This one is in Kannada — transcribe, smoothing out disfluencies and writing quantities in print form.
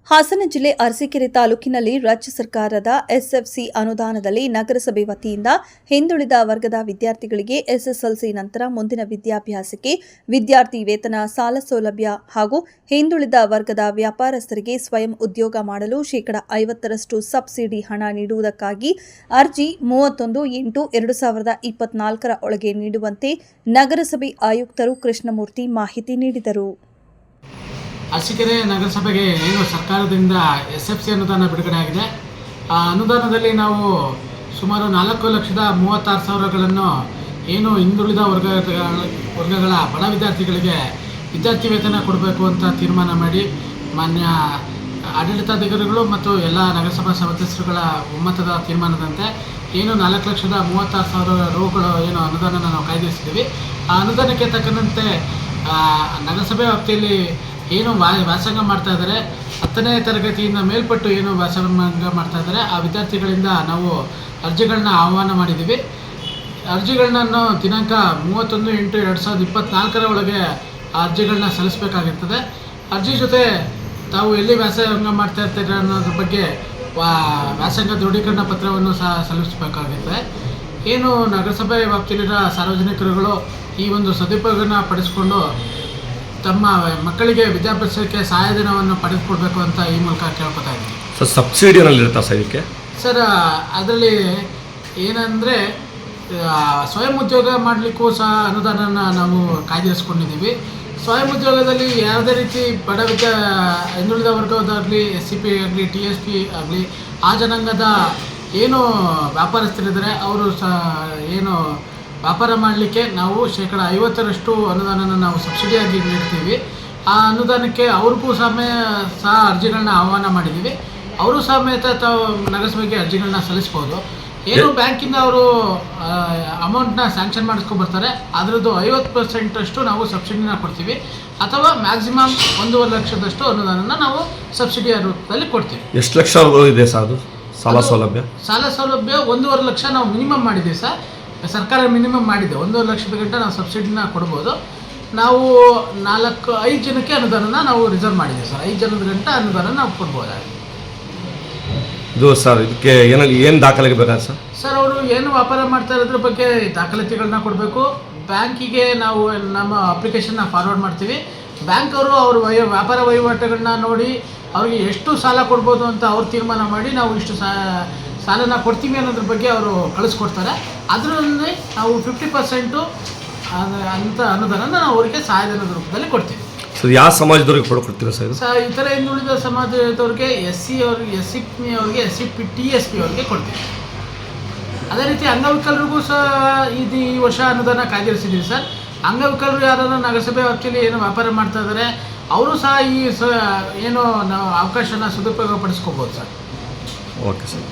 ಹಾಸನ ಜಿಲ್ಲೆ ಅರಸೀಕೆರೆ ತಾಲೂಕಿನಲ್ಲಿ ರಾಜ್ಯ ಸರ್ಕಾರದ ಎಸ್ಎಫ್ಸಿ ಅನುದಾನದಲ್ಲಿ ನಗರಸಭೆ ವತಿಯಿಂದ ಹಿಂದುಳಿದ ವರ್ಗದ ವಿದ್ಯಾರ್ಥಿಗಳಿಗೆ ಎಸ್ಎಸ್ಎಲ್ಸಿ ನಂತರ ಮುಂದಿನ ವಿದ್ಯಾಭ್ಯಾಸಕ್ಕೆ ವಿದ್ಯಾರ್ಥಿ ವೇತನ ಸಾಲ ಸೌಲಭ್ಯ ಹಾಗೂ ಹಿಂದುಳಿದ ವರ್ಗದ ವ್ಯಾಪಾರಸ್ಥರಿಗೆ ಸ್ವಯಂ ಉದ್ಯೋಗ ಮಾಡಲು ಶೇಕಡಾ 50ರಷ್ಟು ಸಬ್ಸಿಡಿ ಹಣ ನೀಡುವುದಕ್ಕಾಗಿ ಅರ್ಜಿ 31/8/2024 ಒಳಗೆ ನೀಡುವಂತೆ ನಗರಸಭೆ ಆಯುಕ್ತರು ಕೃಷ್ಣಮೂರ್ತಿ ಮಾಹಿತಿ ನೀಡಿದರು. ಅರಸೀಕೆರೆ ನಗರಸಭೆಗೆ ಏನು ಸರ್ಕಾರದಿಂದ ಎಸ್ಎಫ್ಸಿ ಅನುದಾನ ಬಿಡುಗಡೆ ಆಗಿದೆ. ಆ ಅನುದಾನದಲ್ಲಿ ನಾವು ಸುಮಾರು 4,36,000ಗಳನ್ನು ಏನು ಹಿಂದುಳಿದ ವರ್ಗಗಳ ಬಡ ವಿದ್ಯಾರ್ಥಿಗಳಿಗೆ ವಿದ್ಯಾರ್ಥಿ ವೇತನ ಕೊಡಬೇಕು ಅಂತ ತೀರ್ಮಾನ ಮಾಡಿ ಮಾನ್ಯ ಆಡಳಿತಾಧಿಕಾರಿಗಳು ಮತ್ತು ಎಲ್ಲ ನಗರಸಭಾ ಸದಸ್ಯರುಗಳ ಒಮ್ಮತದ ತೀರ್ಮಾನದಂತೆ ಏನು 4,36,000 ರೂಗಳು ಏನು ಅನುದಾನ ನಾವು ಕಾಯ್ದಿರಿಸಿದ್ದೀವಿ. ಆ ಅನುದಾನಕ್ಕೆ ತಕ್ಕಂತೆ ನಗರಸಭೆ ವ್ಯಾಪ್ತಿಯಲ್ಲಿ ಏನು ವ್ಯಾಸಂಗ ಮಾಡ್ತಾ ಇದ್ದಾರೆ, 10ನೇ ತರಗತಿಯಿಂದ ಮೇಲ್ಪಟ್ಟು ಏನು ವ್ಯಾಸಂಗ ಮಾಡ್ತಾ ಇದ್ದಾರೆ ಆ ವಿದ್ಯಾರ್ಥಿಗಳಿಂದ ನಾವು ಅರ್ಜಿಗಳನ್ನ ಆಹ್ವಾನ ಮಾಡಿದ್ದೀವಿ. ಅರ್ಜಿಗಳನ್ನ ದಿನಾಂಕ 31/8/2024 ಒಳಗೆ ಅರ್ಜಿಗಳನ್ನ ಸಲ್ಲಿಸಬೇಕಾಗಿರ್ತದೆ. ಅರ್ಜಿ ಜೊತೆ ತಾವು ಎಲ್ಲಿ ವ್ಯಾಸಂಗ ಮಾಡ್ತಾ ಇರ್ತೀರ ಅನ್ನೋದ್ರ ಬಗ್ಗೆ ವ್ಯಾಸಂಗ ದೃಢೀಕರಣ ಪತ್ರವನ್ನು ಸಹ ಸಲ್ಲಿಸಬೇಕಾಗುತ್ತೆ. ಏನು ನಗರಸಭೆ ವ್ಯಾಪ್ತಿಯಲ್ಲಿರೋ ಸಾರ್ವಜನಿಕರುಗಳು ಈ ಒಂದು ಸದುಪಯೋಗನ ಪಡಿಸ್ಕೊಂಡು ತಮ್ಮ ಮಕ್ಕಳಿಗೆ ವಿದ್ಯಾಭ್ಯಾಸಕ್ಕೆ ಸಹಾಯಧನವನ್ನು ಪಡೆದುಕೊಡ್ಬೇಕು ಅಂತ ಈ ಮೂಲಕ ಕೇಳ್ಕೊತಾ ಇದ್ದೀನಿ. ಸರ್, ಸಬ್ಸಿಡಿ ಏನಾಗಿರುತ್ತಾ ಸರ್ ಇದಕ್ಕೆ? ಸರ್, ಅದರಲ್ಲಿ ಏನಂದರೆ ಸ್ವಯಂ ಉದ್ಯೋಗ ಮಾಡಲಿಕ್ಕೂ ಸಹ ಅನುದಾನನ ನಾವು ಕಾಯ್ದಿರಿಸ್ಕೊಂಡಿದ್ದೀವಿ. ಸ್ವಯಂ ಉದ್ಯೋಗದಲ್ಲಿ ಯಾವುದೇ ರೀತಿ ಬಡ ಹಿಂದುಳಿದ ವರ್ಗದಾಗಲಿ, SCP ಆಗಲಿ, TSP ಆಗಲಿ ಆ ಜನಾಂಗದ ಏನು ವ್ಯಾಪಾರಸ್ಥರಿದ್ದಾರೆ ಅವರು ಸಹ ಏನು ವ್ಯಾಪಾರ ಮಾಡಲಿಕ್ಕೆ ನಾವು ಶೇಕಡಾ 50ರಷ್ಟು ಅನುದಾನನ ನಾವು ಸಬ್ಸಿಡಿಯಾಗಿ ನೀಡ್ತೀವಿ. ಆ ಅನುದಾನಕ್ಕೆ ಅವ್ರಿಗೂ ಸಹ ಅರ್ಜಿಗಳನ್ನ ಆಹ್ವಾನ ಮಾಡಿದ್ದೀವಿ. ಅವರು ಸಮೇತ ತಾವು ನಗರಸಭೆಗೆ ಅರ್ಜಿಗಳನ್ನ ಸಲ್ಲಿಸ್ಬೋದು. ಏನು ಬ್ಯಾಂಕಿಂದ ಅವರು ಅಮೌಂಟ್ನ ಸ್ಯಾಂಕ್ಷನ್ ಮಾಡಿಸ್ಕೊಂಡು ಬರ್ತಾರೆ, ಅದರದ್ದು 50% ನಾವು ಸಬ್ಸಿಡಿನ ಕೊಡ್ತೀವಿ. ಅಥವಾ ಮ್ಯಾಕ್ಸಿಮಮ್ 1.5 ಲಕ್ಷದಷ್ಟು ಅನುದಾನನ ನಾವು ಸಬ್ಸಿಡಿಯ ರೂಪದಲ್ಲಿ ಕೊಡ್ತೀವಿ. ಎಷ್ಟು ಲಕ್ಷ ಇದೆ ಸರ್ ಅದು ಸಾಲ ಸೌಲಭ್ಯ? ಸಾಲ ಸೌಲಭ್ಯ 1.5 ಲಕ್ಷ ನಾವು ಮಿನಿಮಮ್ ಮಾಡಿದ್ದೀವಿ ಸರ್. ಸರ್ಕಾರ ಮಿನಿಮಮ್ ಮಾಡಿದೆ. 1.5 ಲಕ್ಷದ ಗಂಟ ನಾವು ಸಬ್ಸಿಡಿನ ಕೊಡ್ಬೋದು. ನಾವು 5 ಜನಕ್ಕೆ ಅನುದಾನನ ನಾವು ರಿಸರ್ವ್ ಮಾಡಿದ್ದೀವಿ ಸರ್. 5 ಜನದ ಗಂಟ ಅನುದಾನ ನಾವು ಕೊಡ್ಬೋದಾಗಿದೆ. ಇದು ಸರ್, ಇದಕ್ಕೆ ಏನು ದಾಖಲೆ ಬೇಕಾದ ಸರ್? ಸರ್, ಅವರು ಏನು ವ್ಯಾಪಾರ ಮಾಡ್ತಾ ಇರೋದ್ರ ಬಗ್ಗೆ ದಾಖಲಾತಿಗಳನ್ನ ಕೊಡಬೇಕು. ಬ್ಯಾಂಕಿಗೆ ನಾವು ನಮ್ಮ ಅಪ್ಲಿಕೇಶನ್ನ ಫಾರ್ವರ್ಡ್ ಮಾಡ್ತೀವಿ. ಬ್ಯಾಂಕ್ ಅವರು ಅವ್ರ ವ್ಯಾಪಾರ ವಹಿವಾಟುಗಳನ್ನ ನೋಡಿ ಅವ್ರಿಗೆ ಎಷ್ಟು ಸಾಲ ಕೊಡ್ಬೋದು ಅಂತ ಅವ್ರು ತೀರ್ಮಾನ ಮಾಡಿ ನಾವು ಇಷ್ಟು ಸಾಲನ ಕೊಡ್ತೀವಿ ಅನ್ನೋದ್ರ ಬಗ್ಗೆ ಅವರು ಕಳಿಸ್ಕೊಡ್ತಾರೆ. ಅದರಲ್ಲಿ ನಾವು 50% ಅಂತ ಅನುದಾನ ನಾವು ಅವರಿಗೆ ಸಹಾಯಧನದ ರೂಪದಲ್ಲಿ ಕೊಡ್ತೀವಿ. ಸರ್, ಯಾವ ಸಮಾಜದವ್ರಿಗೆ ಕೊಡ್ತೀರಾ ಸರ್? ಸರ್, ಇತರ ಹಿಂದುಳಿದ ಸಮಾಜದವ್ರಿಗೆ SC ಅವ್ರಿಗೆ, SCP ಅವ್ರಿಗೆ, SCP TSP ಅವ್ರಿಗೆ ಕೊಡ್ತೀವಿ. ಅದೇ ರೀತಿ ಅಂಗವಿಕಲರಿಗೂ ಸಹ ಈ ವರ್ಷ ಅನುದಾನ ಕಾಯ್ದಿರಿಸಿದ್ದೀವಿ ಸರ್. ಅಂಗವಿಕಲರು ಯಾರನ್ನ ನಗರಸಭೆ ವ್ಯಾಪ್ತಿಯಲ್ಲಿ ಏನು ವ್ಯಾಪಾರ ಮಾಡ್ತಾ ಇದ್ದಾರೆ ಅವರು ಸಹ ಈ ಏನು ನಾವು ಅವಕಾಶನ ಸದುಪಯೋಗ ಪಡಿಸ್ಕೋಬೋದು ಸರ್. Okay sir.